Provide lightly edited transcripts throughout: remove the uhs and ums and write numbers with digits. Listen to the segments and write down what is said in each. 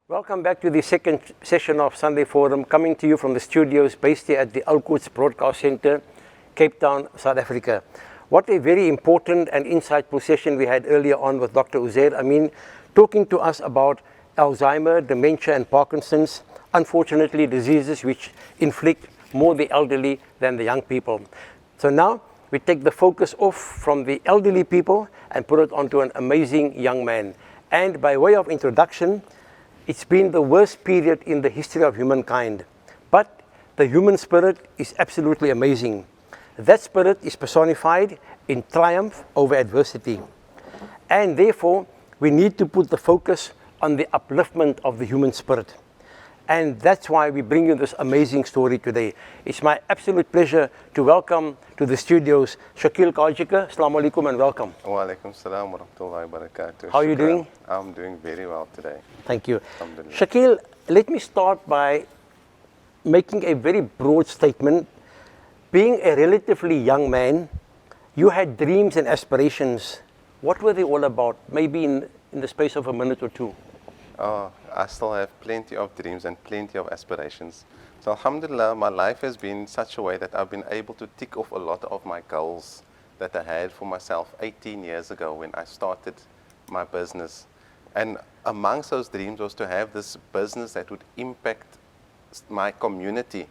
Welcome back to the second session of Sunday Forum, coming to you from the studios based here at the Al Quds Broadcast Center, Cape Town, South Africa. What a very important and insightful session we had earlier on with Dr. Uzair Amin, talking to us about Alzheimer, dementia and Parkinson's, unfortunately diseases which inflict more the elderly than the young people. So now we take the focus off from the elderly people and put it onto an amazing young man. And by way of introduction, it's been the worst period in the history of humankind, but the human spirit is absolutely amazing. That spirit is personified in triumph over adversity. And therefore, we need to put the focus on the upliftment of the human spirit. And that's why we bring you this amazing story today. It's my absolute pleasure to welcome to the studios Shakeel Karjiekar. Assalamu alaikum and welcome. Wa alaikum salam wa rahmatullahi wa barakatuh. How are you doing? I'm doing very well today. Thank you. Shakeel, let me start by making a very broad statement. Being a relatively young man, you had dreams and aspirations. What were they all about? Maybe in the space of a minute or two. I still have plenty of dreams and plenty of aspirations. So alhamdulillah, my life has been such a way that I've been able to tick off a lot of my goals that I had for myself 18 years ago when I started my business. And amongst those dreams was to have this business that would impact my community.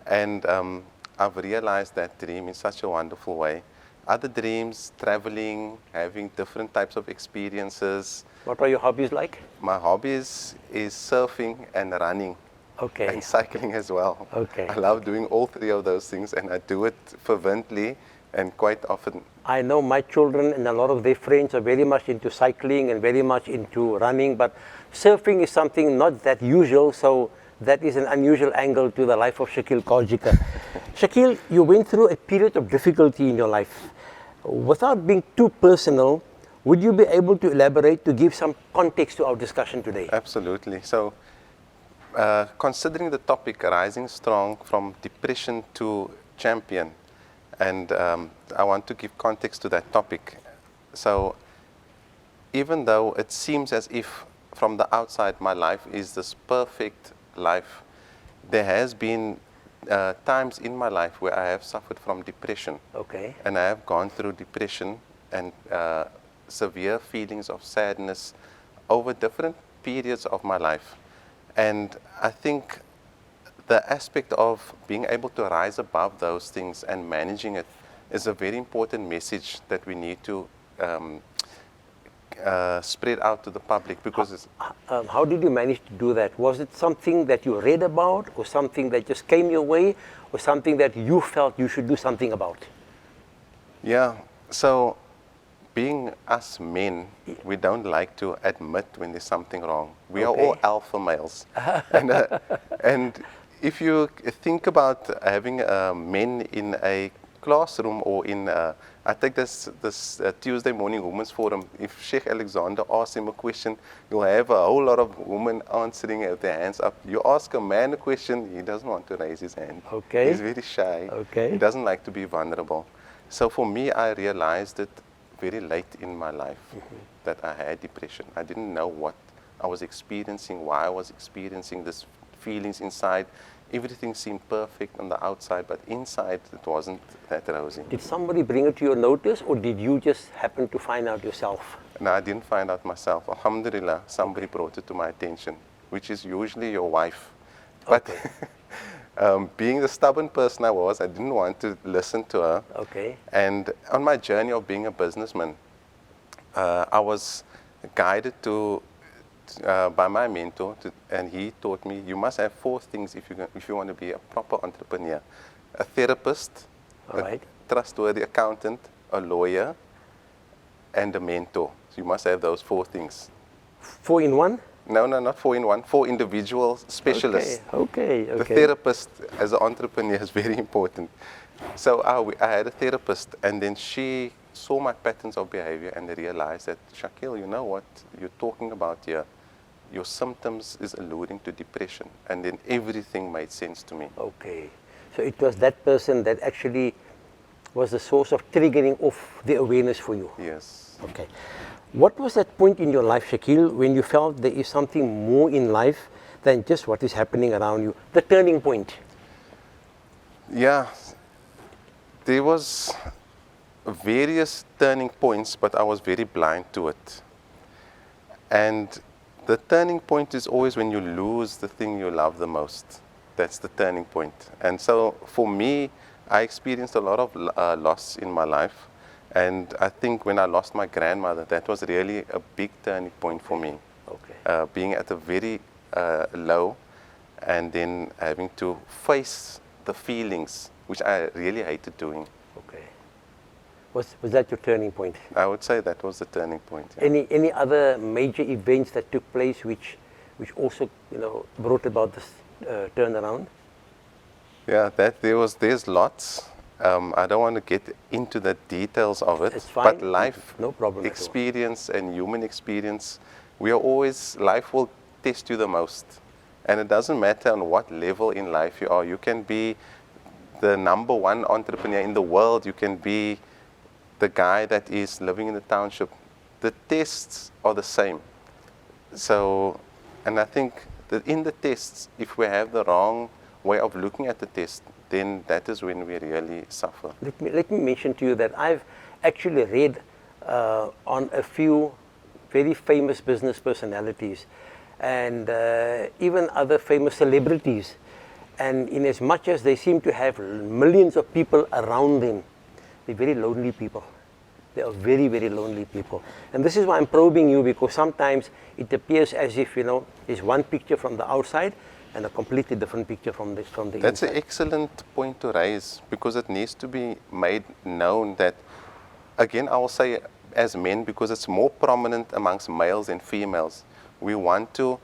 And I've realized that dream in such a wonderful way. Other dreams, traveling, having different types of experiences. What are your hobbies like? My hobbies is surfing and running. Okay. And cycling as well. Okay. I love doing all three of those things, and I do it fervently and quite often. I know my children and a lot of their friends are very much into cycling and very much into running, but surfing is something not that usual, so that is an unusual angle to the life of Shakeel Karjiekar. Shakeel, you went through a period of difficulty in your life. Without being too personal, would you be able to elaborate to give some context to our discussion today? Absolutely. So, considering the topic, rising strong from depression to champion, and I want to give context to that topic. So, even though it seems as if from the outside my life is this perfect life, there has been times in my life where I have suffered from depression. Okay. And I have gone through depression and severe feelings of sadness over different periods of my life. And I think the aspect of being able to rise above those things and managing it is a very important message that we need to spread out to the public, because how did you manage to do that? Was it something that you read about, or something that just came your way, or something that you felt you should do something about? Yeah, so being us men, we don't like to admit when there's something wrong. We are all alpha males. And if you think about having men in a classroom or in I take this Tuesday morning women's forum. If Sheikh Alexander asks him a question, you'll have a whole lot of women answering with their hands up. You ask a man a question, he doesn't want to raise his hand. Okay. He's very shy. Okay. He doesn't like to be vulnerable. So for me, I realized it very late in my life that I had depression. I didn't know what I was experiencing, why I was experiencing these feelings inside. Everything seemed perfect on the outside, but inside it wasn't that rosy. Did somebody bring it to your notice, or did you just happen to find out yourself? No, I didn't find out myself. Alhamdulillah, somebody brought it to my attention, which is usually your wife. But being the stubborn person I was, I didn't want to listen to her. Okay. And on my journey of being a businessman, I was guided by my mentor, and he taught me you must have 4 things if you want to be a proper entrepreneur: a therapist, a trustworthy accountant, a lawyer, and a mentor. So you must have those 4 things. 4 in 1? No, not 4 in 1. 4 individual specialists. Okay. The therapist as an entrepreneur is very important. So I had a therapist, and then she saw my patterns of behavior and realized that, Shakeel, you know what you're talking about here? Your symptoms is alluding to depression. And then everything made sense to me. Okay. So it was that person that actually was the source of triggering off the awareness for you. Yes. Okay. What was that point in your life, Shakeel, when you felt there is something more in life than just what is happening around you? The turning point. Yeah, there was various turning points, but I was very blind to it. And the turning point is always when you lose the thing you love the most. That's the turning point. And so for me, I experienced a lot of loss in my life. And I think when I lost my grandmother, that was really a big turning point for me. Okay. Being at a very low, and then having to face the feelings, which I really hated doing. Okay. Was that your turning point? I would say that was the turning point. Yeah. Any other major events that took place which also brought about this turnaround? Yeah, there's lots. I don't want to get into the details of it. It's fine. But life, no problem experience and human experience, life will test you the most. And it doesn't matter on what level in life you are. You can be the #1 entrepreneur in the world. You can be the guy that is living in the township. The tests are the same. So, and I think that in the tests, if we have the wrong way of looking at the test, then that is when we really suffer. Let me mention to you that I've actually read on a few very famous business personalities and even other famous celebrities. And in as much as they seem to have millions of people around them, they're very lonely people. They are very, very lonely people. And this is why I'm probing you, because sometimes it appears as if, there's one picture from the outside and a completely different picture from the That's inside. an excellent point to raise, because it needs to be made known that, again, I will say as men, because it's more prominent amongst males and females, we want to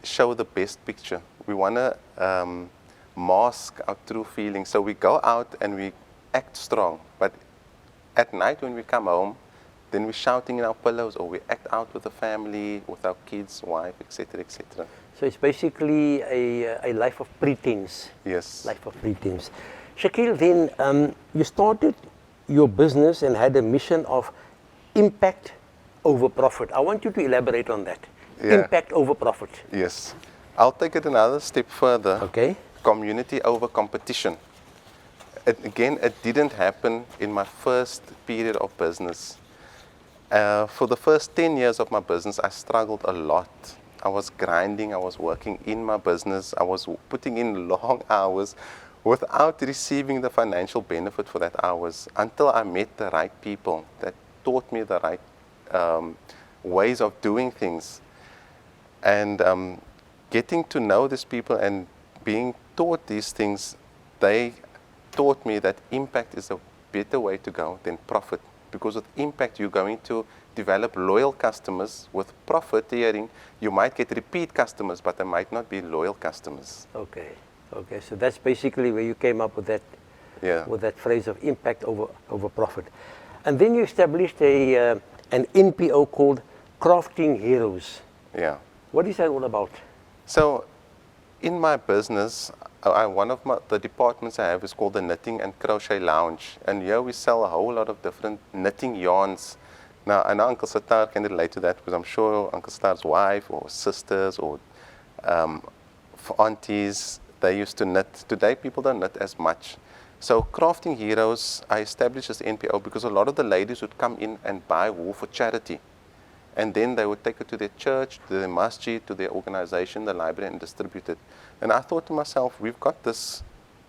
show the best picture. We want to mask our true feelings. So we go out and we act strong, but at night when we come home, then we're shouting in our pillows, or we act out with the family, with our kids, wife, etc., etc. So it's basically a life of pretense. Yes. Life of pretense. Shakeel, then you started your business and had a mission of impact over profit. I want you to elaborate on that. Yeah. Impact over profit. Yes. I'll take it another step further. Okay. Community over competition. It didn't happen in my first period of business. For the first 10 years of my business, I struggled a lot. I was grinding, I was working in my business, I was putting in long hours without receiving the financial benefit for that hours, until I met the right people that taught me the right ways of doing things. And getting to know these people and being taught these things, they taught me that impact is a better way to go than profit. Because with impact, you're going to develop loyal customers. With profiteering, you might get repeat customers, but they might not be loyal customers. Okay. Okay. So that's basically where you came up with that. Yeah. With that phrase of impact over profit. And then you established an NPO called Crafting Heroes. Yeah. What is that all about? So, in my business, one of the departments I have is called the Knitting and Crochet Lounge. And here we sell a whole lot of different knitting yarns. Now, I know Uncle Satar can relate to that, because I'm sure Uncle Satar's wife or sisters or aunties, they used to knit. Today, people don't knit as much. So, Crafting Heroes, I established as NPO because a lot of the ladies would come in and buy wool for charity. And then they would take it to their church, to their masjid, to their organization, the library, and distribute it. And I thought to myself, we've got this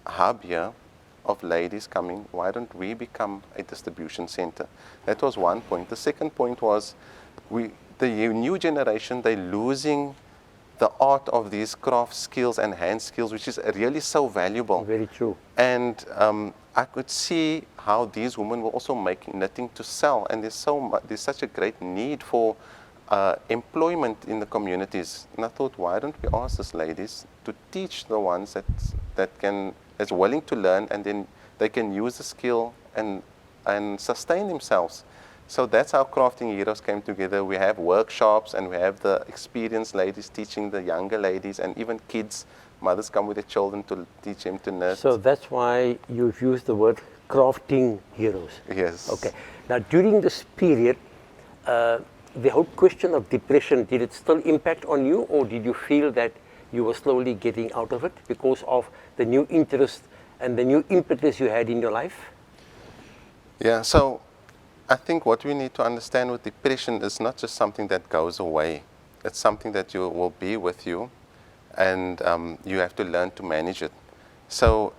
hub here of ladies coming. Why don't we become a distribution center? That was one point. The second point was the new generation, they're losing the art of these craft skills and hand skills, which is really so valuable. Very true. And I could see how these women were also making knitting to sell, and there's such a great need for employment in the communities. And I thought, why don't we ask these ladies to teach the ones that's willing to learn, and then they can use the skill and sustain themselves. So that's how Crafting Heroes came together. We have workshops, and we have the experienced ladies teaching the younger ladies, and even kids. Mothers come with their children to teach them to knit. So that's why you've used the word crafting heroes. Yes. Okay. Now, during this period, the whole question of depression, did it still impact on you, or did you feel that you were slowly getting out of it because of the new interest and the new impetus you had in your life? Yeah, so I think what we need to understand with depression is not just something that goes away. It's something that you will be with you, and you have to learn to manage it. So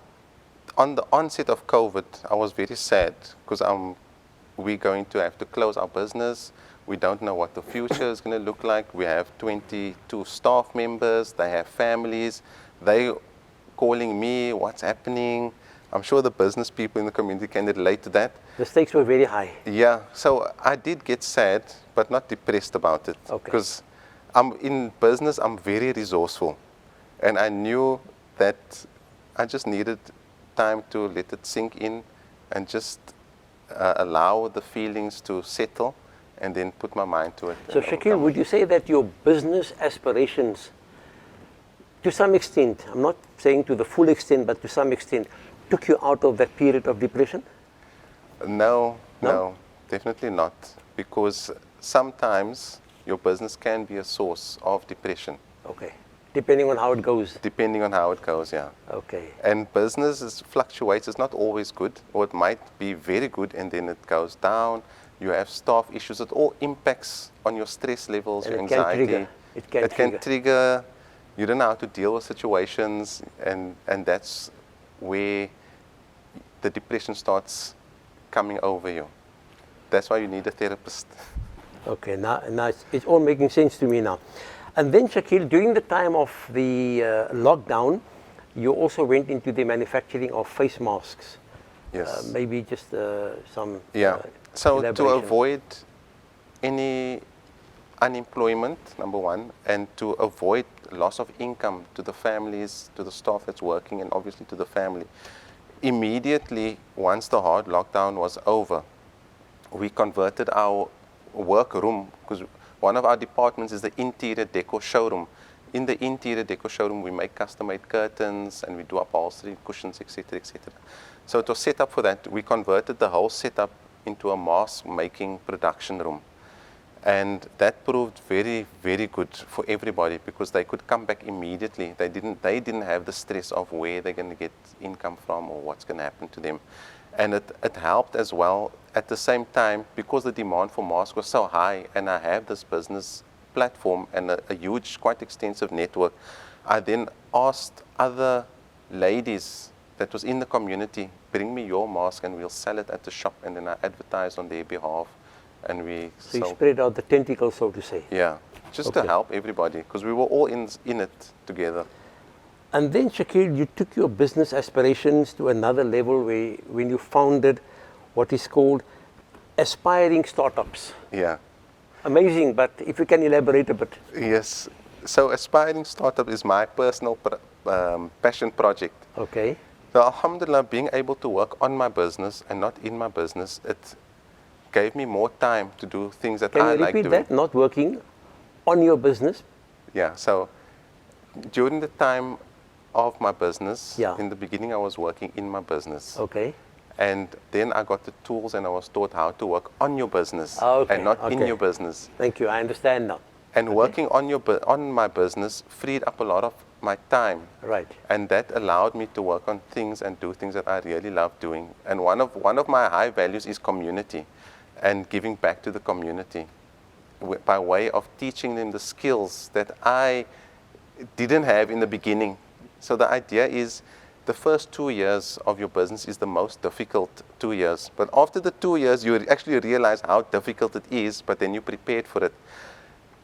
on the onset of COVID, I was very sad because we're going to have to close our business. We don't know what the future is going to look like. We have 22 staff members. They have families. They calling me, what's happening? I'm sure the business people in the community can relate to that. The stakes were very high. Yeah, so I did get sad, but not depressed about it. Okay. Because I'm in business, I'm very resourceful. And I knew that I just needed time to let it sink in and just allow the feelings to settle and then put my mind to it. So Shakeel, would you say that your business aspirations, to some extent, I'm not saying to the full extent, but to some extent, took you out of that period of depression? No, definitely not. Because sometimes your business can be a source of depression. Okay. Depending on how it goes. Depending on how it goes, yeah. Okay. And business fluctuates. It's not always good, or it might be very good and then it goes down. You have staff issues. It all impacts on your stress levels, your anxiety. It can trigger. You don't know how to deal with situations, and that's where the depression starts coming over you. That's why you need a therapist. Okay, now it's all making sense to me now. And then Shakeel, during the time of the lockdown, you also went into the manufacturing of face masks. Yes. Maybe just some So to elaboration. avoid any unemployment, number one, and to avoid loss of income to the families, to the staff that's working, and obviously to the family, immediately once the hard lockdown was over, we converted our workroom, because one of our departments is the interior decor showroom. In the interior decor showroom, we make custom-made curtains and we do upholstery, cushions, etc., etc. So it was set up for that. We converted the whole setup into a mask-making production room. And that proved very, very good for everybody because they could come back immediately. They didn't have the stress of where they're going to get income from or what's going to happen to them. And it helped as well at the same time because the demand for masks was so high, and I have this business platform and a huge, quite extensive network. I then asked other ladies that was in the community, bring me your mask and we'll sell it at the shop, and then I advertise on their behalf. And so you spread out the tentacles, so to say. Yeah, just to help everybody, because we were all in it together. And then, Shakeel, you took your business aspirations to another level when you founded what is called aspiring startups. Yeah. Amazing, but if you can elaborate a bit. Yes. So aspiring startup is my personal passion project. Okay. So alhamdulillah, being able to work on my business and not in my business, it gave me more time to do things that I like doing. Can you repeat that? Not working on your business? Yeah. So during the time of my business, in the beginning I was working in my business. Okay. And then I got the tools and I was taught how to work on your business and not in your business. Thank you. I understand now. And working on my business freed up a lot of my time. Right. And that allowed me to work on things and do things that I really love doing. And one of my high values is community and giving back to the community by way of teaching them the skills that I didn't have in the beginning. So the idea is the first 2 years of your business is the most difficult 2 years. But after the 2 years, you actually realize how difficult it is, but then you're prepared for it.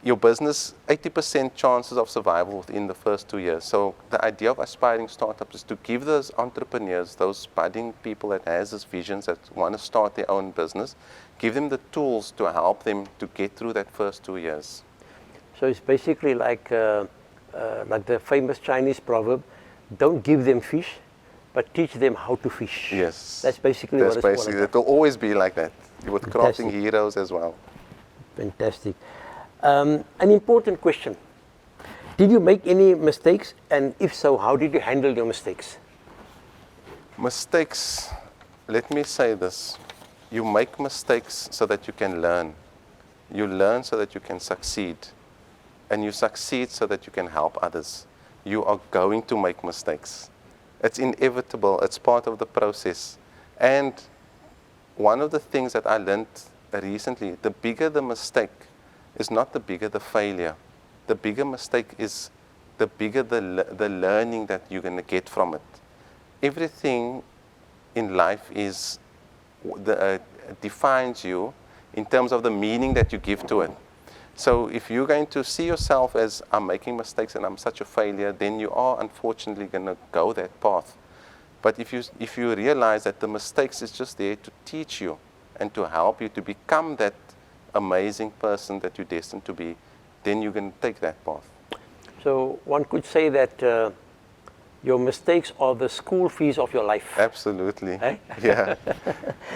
Your business, 80% chances of survival within the first 2 years. So the idea of aspiring startups is to give those entrepreneurs, those budding people that has these visions that want to start their own business, give them the tools to help them to get through that first 2 years. So it's basically like the famous Chinese proverb, don't give them fish, but teach them how to fish. Yes. That's basically what it's all about. It will always be like that, with crafting heroes as well. Fantastic. An important question. Did you make any mistakes? And if so, how did you handle your mistakes? Mistakes, let me say this. You make mistakes so that you can learn. You learn so that you can succeed. And you succeed so that you can help others. You are going to make mistakes. It's inevitable. It's part of the process. And one of the things that I learned recently, the bigger the mistake is not the bigger the failure. The bigger mistake is the bigger the learning that you're going to get from it. Everything in life is defines you in terms of the meaning that you give to it. So if you're going to see yourself as I'm making mistakes and I'm such a failure, then you are unfortunately going to go that path. But if you realize that the mistakes is just there to teach you and to help you to become that amazing person that you're destined to be, then you're going to take that path. So one could say that your mistakes are the school fees of your life. Absolutely. Eh? Yeah.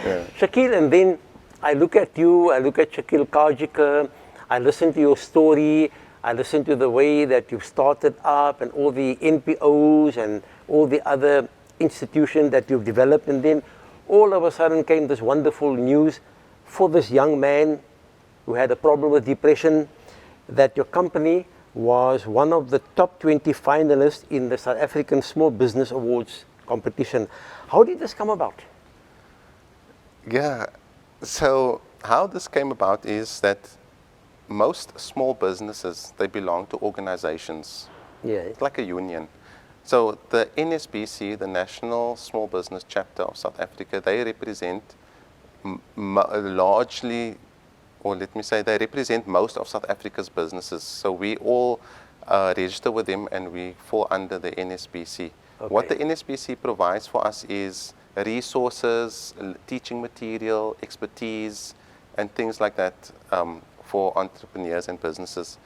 Yeah. Shakeel, and then I look at you, I look at Shakeel Karjiekar, I listen to your story, I listen to the way that you've started up and all the NPOs and all the other institutions that you've developed, and then all of a sudden came this wonderful news for this young man who had a problem with depression, that your company was one of the top 20 finalists in the South African Small Business Awards competition. How did this come about? Yeah. So how this came about is that most small businesses, they belong to organizations. Yeah. It's like a union. So the NSBC, the National Small Business Chapter of South Africa, they represent largely, or let me say, they represent most of South Africa's businesses. So we all register with them and we fall under the NSBC. Okay. What the NSBC provides for us is resources, teaching material, expertise, and things like that for entrepreneurs and businesses,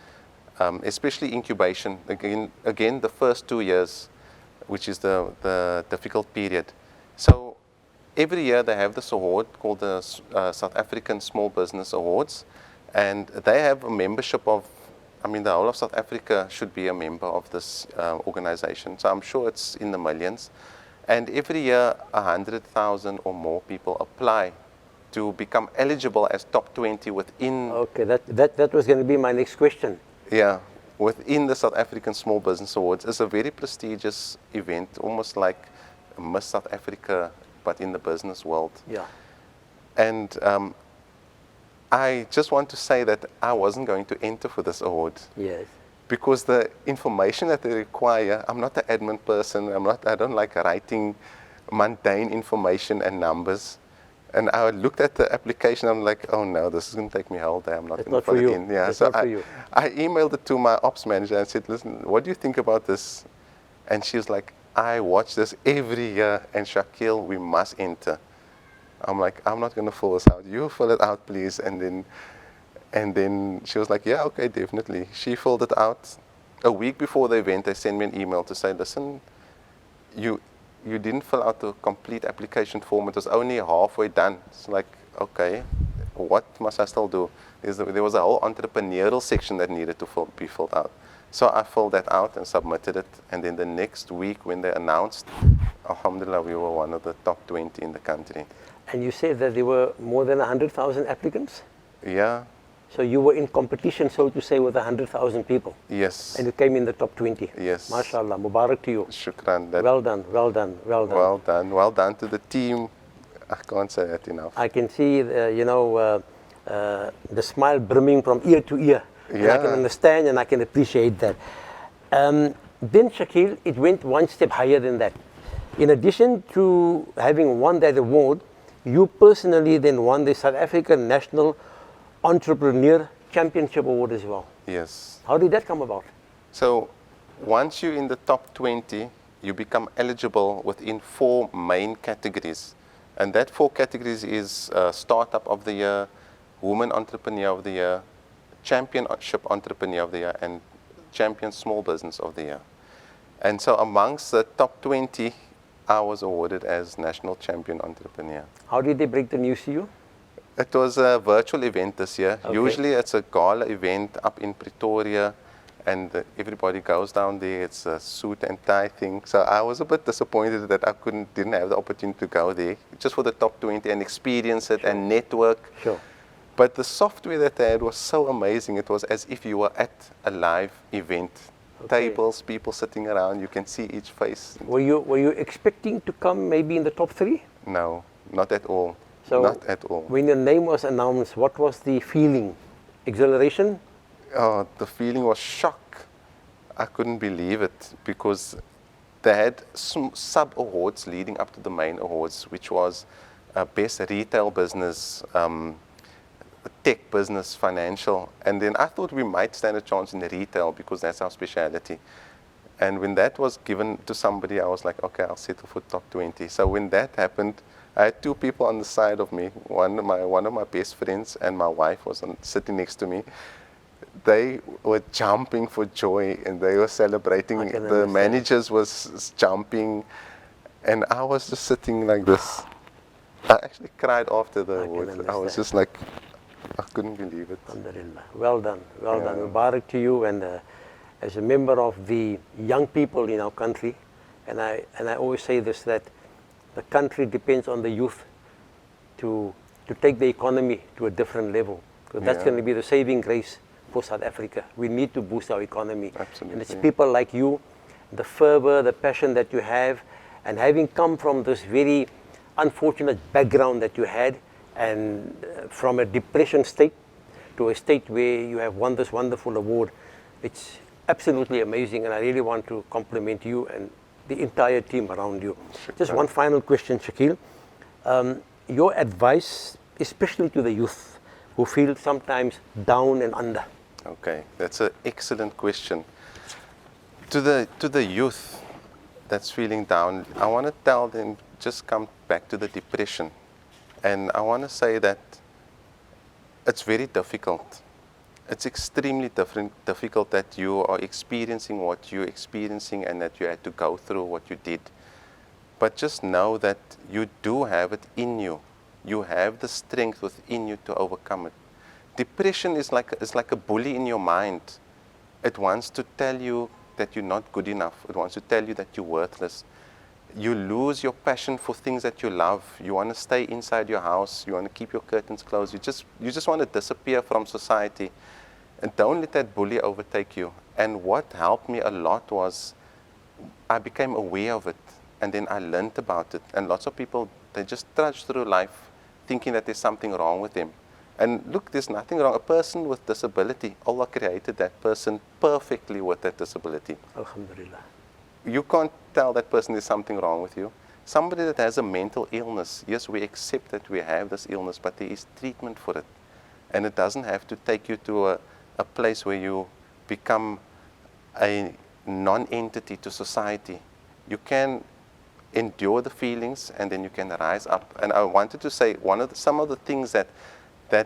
especially incubation. Again, the first 2 years, which is the difficult period. So every year they have this award called the South African Small Business Awards, and they have a membership of, the whole of South Africa should be a member of this organization. So I'm sure it's in the millions. And every year, 100,000 or more people apply to become eligible as top 20 within. Okay, that was going to be my next question. Yeah, within the South African Small Business Awards. It's a very prestigious event, almost like Miss South Africa, but in the business world. Yeah. And I just want to say that I wasn't going to enter for this award. Yes. Because the information that they require, I'm not an admin person, I don't like writing mundane information and numbers. And I looked at the application, I'm like, oh no, this is going to take me a whole day, I'm not going to fill it in. Yeah, so I emailed it to my ops manager and said, listen, what do you think about this? And she was like, I watch this every year, and Shakeel, we must enter. I'm like, I'm not going to fill this out. You fill it out, please. And then she was like, yeah, okay, definitely. She filled it out. A week before the event, they sent me an email to say, listen, you didn't fill out the complete application form. It was only halfway done. It's like, okay, what must I still do? There was a whole entrepreneurial section that needed to be filled out. So I filled that out and submitted it. And then the next week when they announced, alhamdulillah, we were one of the top 20 in the country. And you said that there were more than 100,000 applicants? Yeah. So you were in competition, so to say, with 100,000 people? Yes. And you came in the top 20? Yes. MashaAllah, Mubarak to you. Shukran. Well done, well done, well done. Well done, well done to the team. I can't say that enough. I can see, the smile brimming from ear to ear. Yeah. And I can understand and I can appreciate that. Then Shakeel, it went one step higher than that. In addition to having won that award, you personally then won the South African National Entrepreneur Championship Award as well. Yes. How did that come about? So once you're in the top 20, you become eligible within 4 main categories. And that 4 categories is Startup of the Year, Woman Entrepreneur of the Year, Championship Entrepreneur of the Year, and Champion Small Business of the Year. And so amongst the top 20, I was awarded as National Champion Entrepreneur. How did they break the news to you? It was a virtual event this year. Okay. Usually it's a gala event up in Pretoria, and everybody goes down there. It's a suit and tie thing. So I was a bit disappointed that I didn't have the opportunity to go there, just for the top 20 and experience it and network. Sure. But the software that they had was so amazing. It was as if you were at a live event. Okay. Tables, people sitting around, you can see each face. Were you expecting to come maybe in the top 3? No, not at all. So not at all. When your name was announced, what was the feeling? Exhilaration? Oh, the feeling was shock. I couldn't believe it, because they had sub-awards leading up to the main awards, which was best retail business, tech business, financial. And then I thought we might stand a chance in the retail, because that's our specialty. And when that was given to somebody, I was like, okay, I'll settle for top 20. So when that happened, I had 2 people on the side of me. One of my best friends and my wife was sitting next to me. They were jumping for joy, and they were celebrating. The understand. managers was jumping, and I was just sitting like this. I actually cried after the award. I was just like, I couldn't believe it. Alhamdulillah. Well done, well Yeah. done. Mubarak to you, and as a member of the young people in our country, and I always say this, that the country depends on the youth to take the economy to a different level. Because that's Yeah. going to be the saving grace for South Africa. We need to boost our economy. Absolutely. And it's people like you, the fervor, the passion that you have, and having come from this very unfortunate background that you had, and from a depression state to a state where you have won this wonderful award. It's absolutely amazing, and I really want to compliment you and the entire team around you. Just one final question, Shakeel. Your advice, especially to the youth who feel sometimes down and under. Okay, that's an excellent question. To the youth that's feeling down, I want to tell them, just come back to the depression. And I want to say that it's very difficult. It's extremely difficult that you are experiencing what you're experiencing, and that you had to go through what you did. But just know that you do have it in you. You have the strength within you to overcome it. Depression is like a bully in your mind. It wants to tell you that you're not good enough. It wants to tell you that you're worthless. You lose your passion for things that you love. You want to stay inside your house. You want to keep your curtains closed. You just want to disappear from society. And don't let that bully overtake you. And what helped me a lot was I became aware of it. And then I learned about it. And lots of people, they just trudge through life thinking that there's something wrong with them. And look, there's nothing wrong. A person with disability, Allah created that person perfectly with that disability. Alhamdulillah. You can't tell that person there's something wrong with you. Somebody that has a mental illness, yes, we accept that we have this illness, but there is treatment for it. And it doesn't have to take you to a place where you become a non-entity to society. You can endure the feelings, and then you can rise up. And I wanted to say some of the things that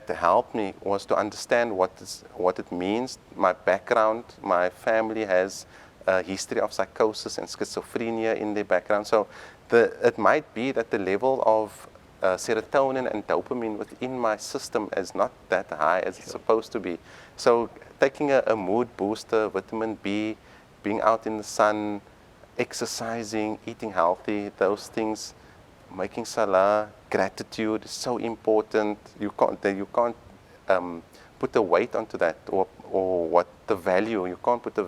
helped me was to understand what it means. My background, my family has a history of psychosis and schizophrenia in their background. So it might be that the level of serotonin and dopamine within my system is not that high as it's supposed to be. So taking a mood booster, vitamin B, being out in the sun, exercising, eating healthy, those things, making salah, gratitude is so important. You can't put a weight onto that, or what the value. You can't put the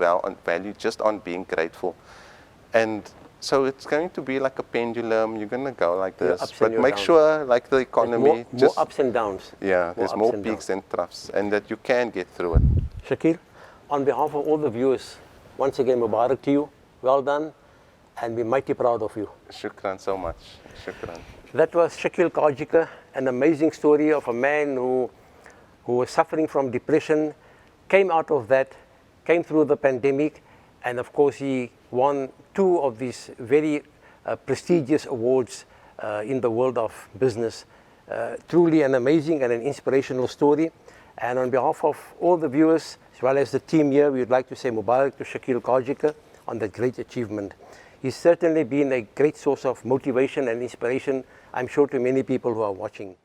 value just on being grateful. And so it's going to be like a pendulum. You're going to go like this, but make downs. sure, like the economy, More ups and downs. Yeah, there's more peaks and troughs, and that you can get through it. Shakeel, on behalf of all the viewers, once again, Mubarak to you. Well done, and we're mighty proud of you. Shukran so much. Shukran. That was Shakeel Karjiekar, an amazing story of a man who was suffering from depression, came out of that, came through the pandemic, and of course he won 2 of these very prestigious awards in the world of business. Truly an amazing and an inspirational story. And on behalf of all the viewers, as well as the team here, we would like to say Mubarak to Shakeel Karjiekar on that great achievement. He's certainly been a great source of motivation and inspiration, I'm sure, to many people who are watching.